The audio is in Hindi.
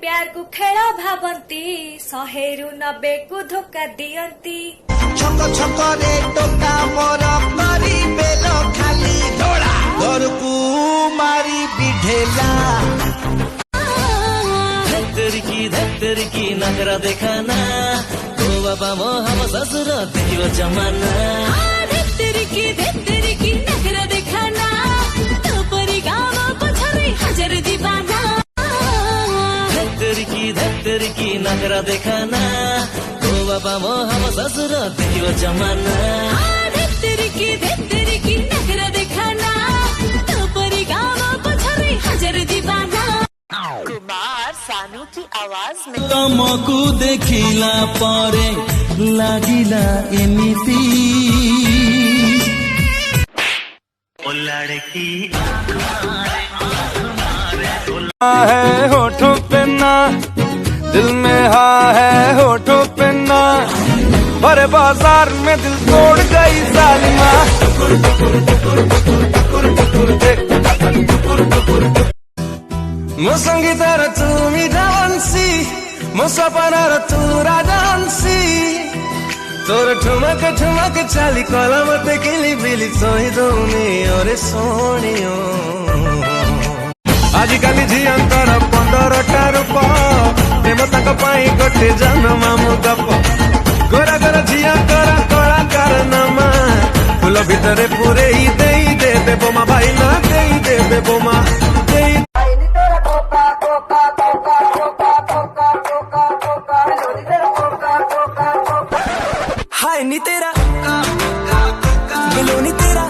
प्यार को खेल भावंती 190 को धोखा दियंती छक छक रे टोका मोर करी बेलो खाली डोला घर को मारी बिढेला धत्तर की नखरा देखाना ओ बाबा मो हम ससुर देखियो जमाना धत्तर की नखरा देखाना तो परी गाँव पछरे हजार दीवाना धत्तर की नखरा देखाना ओ बाबा मो हम ससुर देखियो जमाना धत्तर की नखरा देखाना तो परी गाँव पछरे हजार दीवाना कुमार सानू की आवाज में तमकु देखिला परे लागिला एमिति ओ लड़की है होठों पे ना दिल में है होठों पे ना भरे बाजार में दिल तोड़ गई जालिमा मो संगीतार तुमी डांसी मो सपनार तू राजांसी तोर ठुमक चाली कला मते किली बिली सोई दौनी ओरे सोनियो आजिकाली झियांकर 15टा रूप प्रेम ताक पाई गोटे जन्म गप गोरा गोरा झियांकर कलाकार नामा फूल भितरे पूरे ही दे बोमा भाई ना दे बोमा हाय नी तेरा बिलो नी तेरा